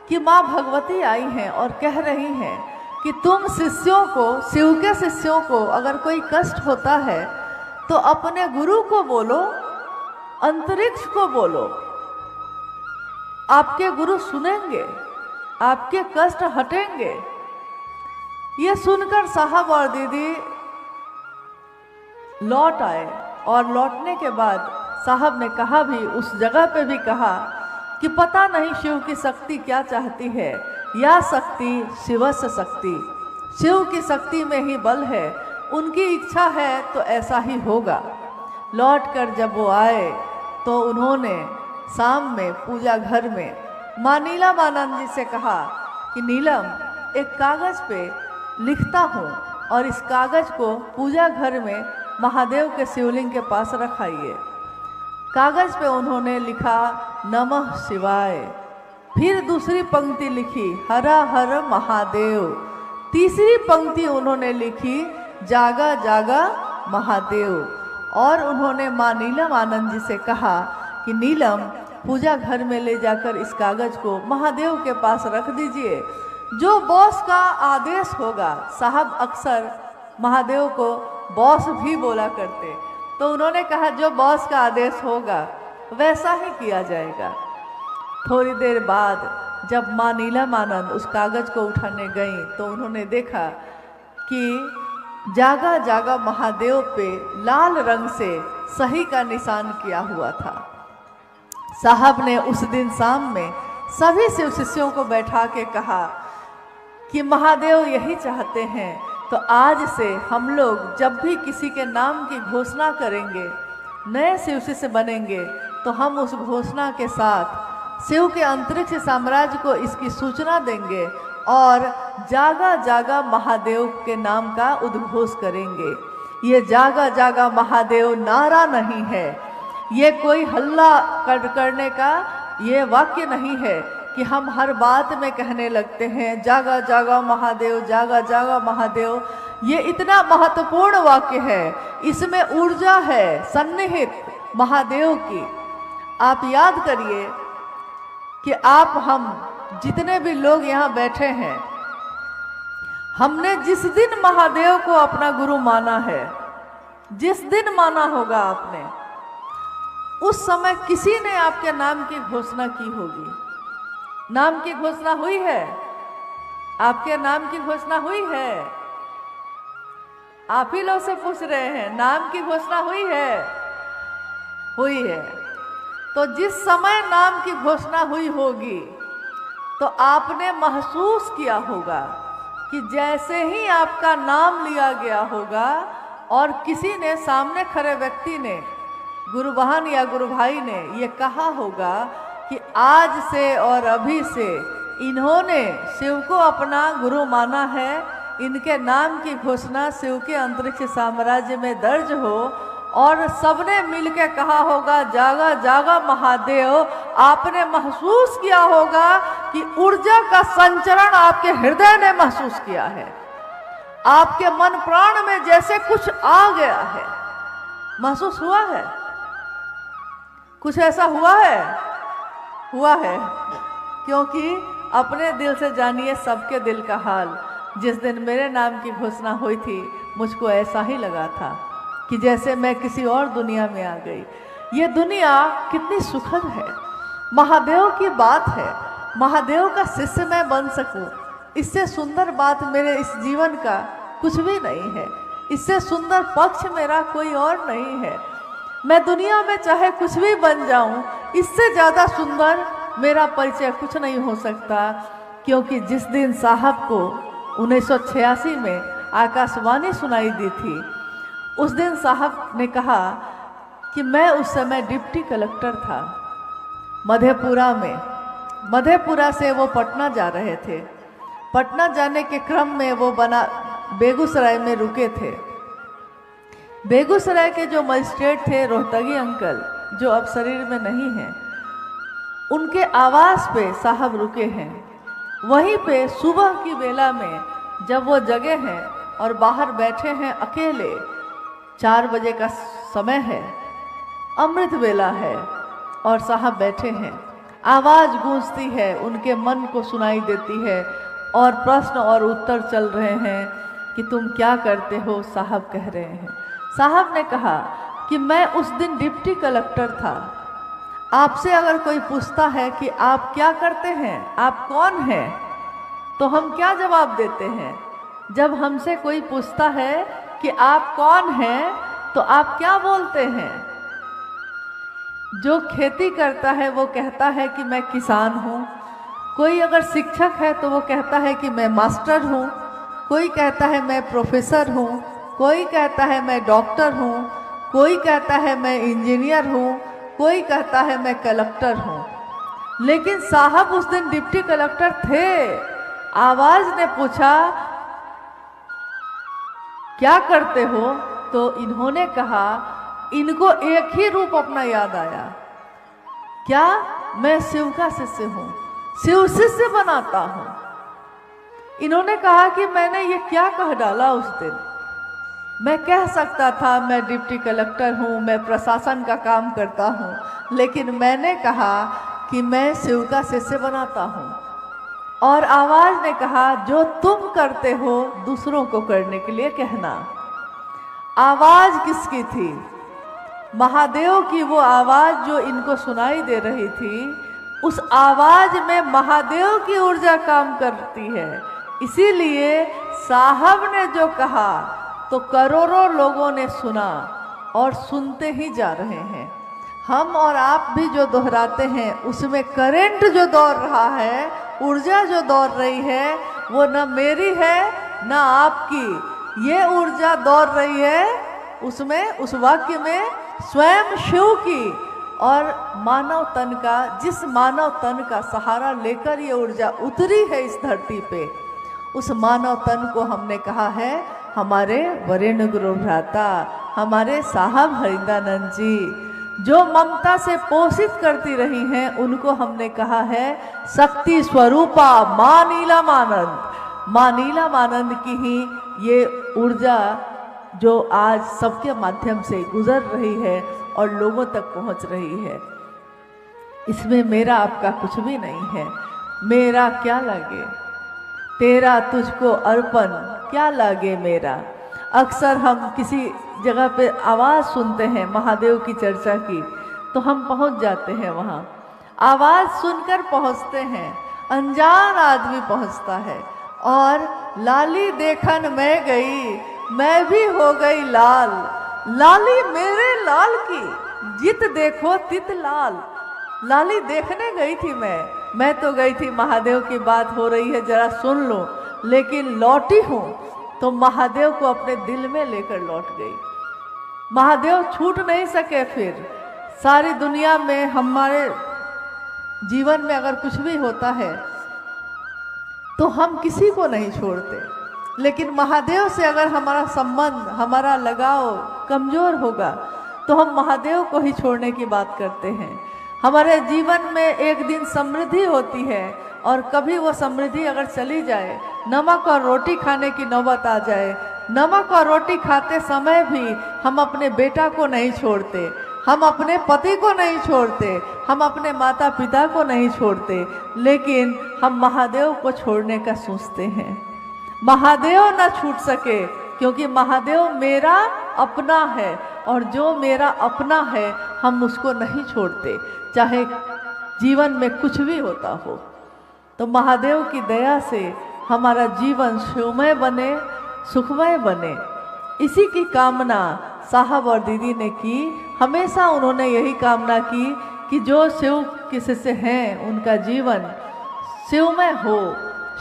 कि माँ भगवती आई हैं और कह रही हैं कि तुम शिष्यों को, शिव के शिष्यों को अगर कोई कष्ट होता है तो अपने गुरु को बोलो, अंतरिक्ष को बोलो, आपके गुरु सुनेंगे, आपके कष्ट हटेंगे। ये सुनकर साहब और दीदी लौट आए और लौटने के बाद साहब ने कहा भी, उस जगह पे भी कहा कि पता नहीं शिव की शक्ति क्या चाहती है, या शक्ति शिवस्य शक्ति, शिव की शक्ति में ही बल है, उनकी इच्छा है तो ऐसा ही होगा। लौटकर जब वो आए तो उन्होंने शाम में पूजा घर में माँ नीलमानंद जी से कहा कि नीलम, एक कागज़ पे लिखता हूँ और इस कागज़ को पूजा घर में महादेव के शिवलिंग के पास रखाइए। कागज़ पे उन्होंने लिखा नमः शिवाय, फिर दूसरी पंक्ति लिखी हर हर महादेव, तीसरी पंक्ति उन्होंने लिखी जागा जागा महादेव। और उन्होंने माँ नीलमानंद जी से कहा कि नीलम, पूजा घर में ले जाकर इस कागज़ को महादेव के पास रख दीजिए, जो बॉस का आदेश होगा। साहब अक्सर महादेव को बॉस भी बोला करते, तो उन्होंने कहा जो बॉस का आदेश होगा वैसा ही किया जाएगा। थोड़ी देर बाद जब माँ नीलमानंद उस कागज़ को उठाने गई तो उन्होंने देखा कि जागा जागा महादेव पे लाल रंग से सही का निशान किया हुआ था। साहब ने उस दिन शाम में सभी शिव शिष्यों को बैठा के कहा कि महादेव यही चाहते हैं, तो आज से हम लोग जब भी किसी के नाम की घोषणा करेंगे, नए शिव शिष्य बनेंगे, तो हम उस घोषणा के साथ शिव के अंतरिक्ष साम्राज्य को इसकी सूचना देंगे और जागा जागा महादेव के नाम का उद्घोष करेंगे। ये जागा जागा महादेव नारा नहीं है, ये कोई हल्ला करने का ये वाक्य नहीं है कि हम हर बात में कहने लगते हैं जागा जागा महादेव, जागा जागा महादेव। ये इतना महत्वपूर्ण वाक्य है, इसमें ऊर्जा है सन्निहित महादेव की। आप याद करिए कि आप हम जितने भी लोग यहाँ बैठे हैं, हमने जिस दिन महादेव को अपना गुरु माना है, जिस दिन माना होगा आपने, उस समय किसी ने आपके नाम की घोषणा की होगी। नाम की घोषणा हुई है? आपके नाम की घोषणा हुई है? आप ही लोग से पूछ रहे हैं, नाम की घोषणा हुई है? हुई है। तो जिस समय नाम की घोषणा हुई होगी तो आपने महसूस किया होगा कि जैसे ही आपका नाम लिया गया होगा और किसी ने, सामने खड़े व्यक्ति ने, गुरु बहन या गुरु भाई ने ये कहा होगा कि आज से और अभी से इन्होंने शिव को अपना गुरु माना है, इनके नाम की घोषणा शिव के अंतरिक्ष साम्राज्य में दर्ज हो, और सबने मिलकर कहा होगा जागा जागा महादेव। आपने महसूस किया होगा कि ऊर्जा का संचरण आपके हृदय ने महसूस किया है, आपके मन प्राण में जैसे कुछ आ गया है। महसूस हुआ है? कुछ ऐसा हुआ है? हुआ है, क्योंकि अपने दिल से जानिए सबके दिल का हाल। जिस दिन मेरे नाम की घोषणा हुई थी, मुझको ऐसा ही लगा था कि जैसे मैं किसी और दुनिया में आ गई। ये दुनिया कितनी सुखद है, महादेव की बात है, महादेव का शिष्य मैं बन सकूं, इससे सुंदर बात मेरे इस जीवन का कुछ भी नहीं है। इससे सुंदर पक्ष मेरा कोई और नहीं है। मैं दुनिया में चाहे कुछ भी बन जाऊं, इससे ज़्यादा सुंदर मेरा परिचय कुछ नहीं हो सकता। क्योंकि जिस दिन साहब को 1986 में आकाशवाणी सुनाई दी थी, उस दिन साहब ने कहा कि मैं उस समय डिप्टी कलेक्टर था मधेपुरा में। मधेपुरा से वो पटना जा रहे थे। पटना जाने के क्रम में वो बेगूसराय में रुके थे। बेगूसराय के जो मजिस्ट्रेट थे, रोहतगी अंकल, जो अब शरीर में नहीं हैं, उनके आवास पे साहब रुके हैं। वहीं पे सुबह की बेला में जब वो जगे हैं और बाहर बैठे हैं अकेले, 4 बजे का समय है, अमृत बेला है, और साहब बैठे हैं। आवाज गूंजती है, उनके मन को सुनाई देती है और प्रश्न और उत्तर चल रहे हैं कि तुम क्या करते हो। साहब कह रहे हैं, साहब ने कहा कि मैं उस दिन डिप्टी कलेक्टर था। आपसे अगर कोई पूछता है कि आप क्या करते हैं, आप कौन हैं, तो हम क्या जवाब देते हैं? जब हमसे कोई पूछता है कि आप कौन हैं, तो आप क्या बोलते हैं? जो खेती करता है वो कहता है कि मैं किसान हूँ। कोई अगर शिक्षक है तो वो कहता है कि मैं मास्टर हूँ। कोई कहता है मैं प्रोफेसर हूँ। कोई कहता है मैं डॉक्टर हूँ। कोई कहता है मैं इंजीनियर हूँ। कोई कहता है मैं कलेक्टर हूँ। लेकिन साहब उस दिन डिप्टी कलेक्टर थे। आवाज ने पूछा क्या करते हो, तो इन्होंने कहा, इनको एक ही रूप अपना याद आया, क्या मैं शिव का शिष्य हूँ, शिव शिष्य बनाता हूँ। इन्होंने कहा कि मैंने ये क्या कह डाला उस दिन। मैं कह सकता था मैं डिप्टी कलेक्टर हूँ, मैं प्रशासन का काम करता हूँ, लेकिन मैंने कहा कि मैं शिव का शिष्य बनाता हूँ। और आवाज ने कहा जो तुम करते हो दूसरों को करने के लिए कहना। आवाज किसकी थी? महादेव की वो आवाज जो इनको सुनाई दे रही थी। उस आवाज में महादेव की ऊर्जा काम करती है। इसीलिए साहब ने जो कहा तो करोड़ों लोगों ने सुना और सुनते ही जा रहे हैं। हम और आप भी जो दोहराते हैं उसमें करंट जो दौड़ रहा है, ऊर्जा जो दौड़ रही है, वो न मेरी है न आपकी। ये ऊर्जा दौड़ रही है उसमें, उस वाक्य में स्वयं शिव की और मानव तन का, जिस मानव तन का सहारा लेकर ये ऊर्जा उतरी है इस धरती पे, उस मानव तन को हमने कहा है हमारे वरेण्य गुरु भ्राता, हमारे साहब हरिंदानंद जी जो ममता से पोषित करती रही हैं, उनको हमने कहा है शक्ति स्वरूपा मां नीलमानंद। मां नीलमानंद की ही ये ऊर्जा जो आज सबके माध्यम से गुजर रही है और लोगों तक पहुंच रही है। इसमें मेरा आपका कुछ भी नहीं है। मेरा क्या लगे तेरा तुझको अर्पण, क्या लगे मेरा। अक्सर हम किसी जगह पे आवाज़ सुनते हैं महादेव की चर्चा की, तो हम पहुंच जाते हैं वहाँ, आवाज़ सुनकर पहुँचते हैं। अनजान आदमी पहुँचता है और लाली देखन मैं गई, मैं भी हो गई लाल। लाली मेरे लाल की, जित देखो तित लाल। लाली देखने गई थी मैं तो गई थी, महादेव की बात हो रही है जरा सुन लो, लेकिन लौटी हूँ तो महादेव को अपने दिल में लेकर लौट गई। महादेव छूट नहीं सके। फिर सारी दुनिया में हमारे जीवन में अगर कुछ भी होता है तो हम किसी को नहीं छोड़ते, लेकिन महादेव से अगर हमारा संबंध, हमारा लगाव कमजोर होगा तो हम महादेव को ही छोड़ने की बात करते हैं। हमारे जीवन में एक दिन समृद्धि होती है और कभी वो समृद्धि अगर चली जाए, नमक और रोटी खाने की नौबत आ जाए, नमक और रोटी खाते समय भी हम अपने बेटा को नहीं छोड़ते, हम अपने पति को नहीं छोड़ते, हम अपने माता पिता को नहीं छोड़ते, लेकिन हम महादेव को छोड़ने का सोचते हैं। महादेव ना छूट सके, क्योंकि महादेव मेरा अपना है और जो मेरा अपना है हम उसको नहीं छोड़ते, चाहे जीवन में कुछ भी होता हो। तो महादेव की दया से हमारा जीवन शिवमय बने, सुखमय बने, इसी की कामना साहब और दीदी ने की। हमेशा उन्होंने यही कामना की कि जो शिव के शिष्य हैं उनका जीवन शिवमय हो,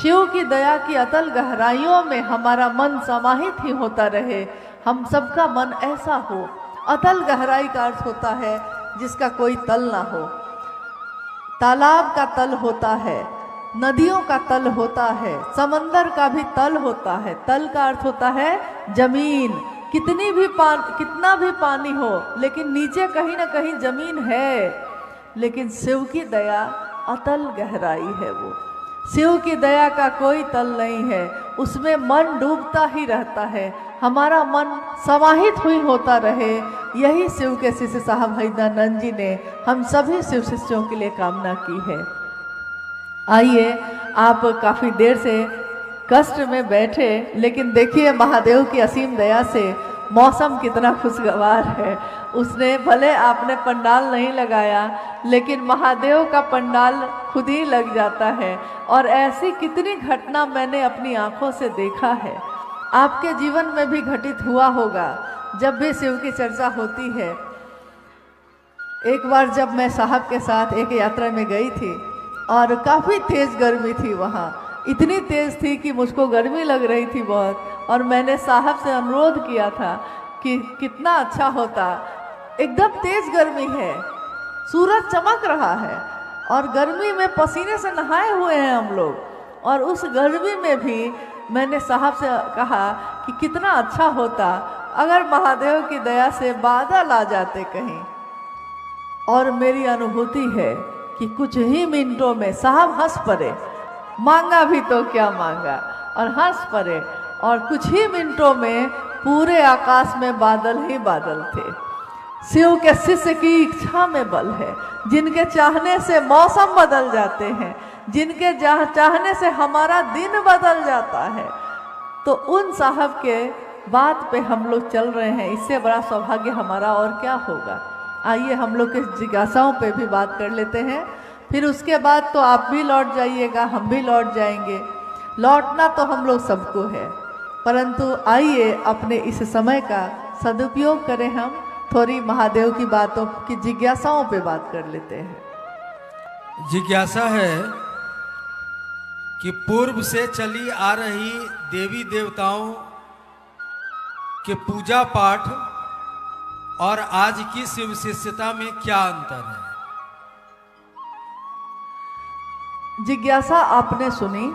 शिव की दया की अतल गहराइयों में हमारा मन समाहित ही होता रहे। हम सबका मन ऐसा हो। अतल गहराई का अर्थ होता है जिसका कोई तल ना हो। तालाब का तल होता है, नदियों का तल होता है, समंदर का भी तल होता है। तल का अर्थ होता है जमीन। कितना भी पानी हो, लेकिन नीचे कहीं ना कहीं जमीन है। लेकिन शिव की दया अतल गहराई है। वो शिव की दया का कोई तल नहीं है, उसमें मन डूबता ही रहता है। हमारा मन समाहित हुई होता रहे, यही शिव के शिष्य साहब हरिदानंद जी ने हम सभी शिव शिष्यों के लिए कामना की है। आइए, आप काफ़ी देर से कष्ट में बैठे, लेकिन देखिए महादेव की असीम दया से मौसम कितना खुशगवार है। उसने भले आपने पंडाल नहीं लगाया, लेकिन महादेव का पंडाल खुद ही लग जाता है। और ऐसी कितनी घटना मैंने अपनी आंखों से देखा है, आपके जीवन में भी घटित हुआ होगा। जब भी शिव की चर्चा होती है, एक बार जब मैं साहब के साथ एक यात्रा में गई थी और काफ़ी तेज़ गर्मी थी वहाँ, इतनी तेज़ थी कि मुझको गर्मी लग रही थी बहुत। और मैंने साहब से अनुरोध किया था कि कितना अच्छा होता, एकदम तेज़ गर्मी है, सूरज चमक रहा है और गर्मी में पसीने से नहाए हुए हैं हम लोग, और उस गर्मी में भी मैंने साहब से कहा कि कितना अच्छा होता अगर महादेव की दया से बादल आ जाते कहीं। और मेरी अनुभूति है कि कुछ ही मिनटों में साहब हंस पड़े, मांगा भी तो क्या मांगा, और हंस पड़े, और कुछ ही मिनटों में पूरे आकाश में बादल ही बादल थे। शिव के शिष्य की इच्छा में बल है, जिनके चाहने से मौसम बदल जाते हैं, जिनके चाहने से हमारा दिन बदल जाता है। तो उन साहब के बात पे हम लोग चल रहे हैं, इससे बड़ा सौभाग्य हमारा और क्या होगा। आइए हम लोग के जिज्ञासाओं पे भी बात कर लेते हैं, फिर उसके बाद तो आप भी लौट जाइएगा, हम भी लौट जाएंगे। लौटना तो हम लोग सबको है, परंतु आइए अपने इस समय का सदुपयोग करें, हम थोड़ी महादेव की बातों की जिज्ञासाओं पे बात कर लेते हैं। जिज्ञासा है कि पूर्व से चली आ रही देवी देवताओं के पूजा पाठ और आज की शिव शिष्यता में क्या अंतर है। जिज्ञासा आपने सुनी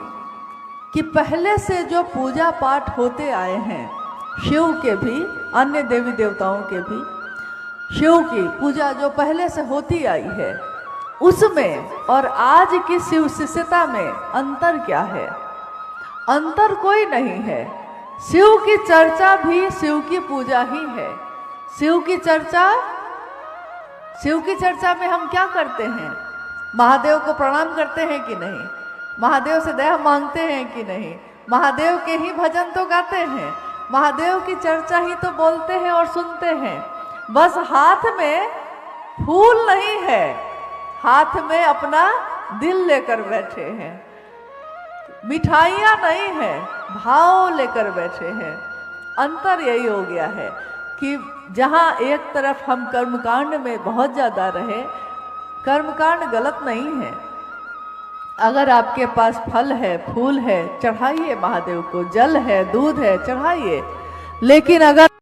कि पहले से जो पूजा पाठ होते आए हैं, शिव के भी, अन्य देवी देवताओं के भी, शिव की पूजा जो पहले से होती आई है, उसमें और आज की शिव शिष्यता में अंतर क्या है। अंतर कोई नहीं है। शिव की चर्चा भी शिव की पूजा ही है। शिव की चर्चा में हम क्या करते हैं? महादेव को प्रणाम करते हैं कि नहीं? महादेव से दया मांगते हैं कि नहीं? महादेव के ही भजन तो गाते हैं, महादेव की चर्चा ही तो बोलते हैं और सुनते हैं। बस हाथ में फूल नहीं है, हाथ में अपना दिल लेकर बैठे हैं। मिठाइयाँ नहीं है, भाव लेकर बैठे हैं। अंतर यही हो गया है कि जहाँ एक तरफ हम कर्मकांड में बहुत ज़्यादा रहे, कर्मकांड गलत नहीं है। अगर आपके पास फल है, फूल है, चढ़ाइए महादेव को, जल है, दूध है, चढ़ाइए। लेकिन अगर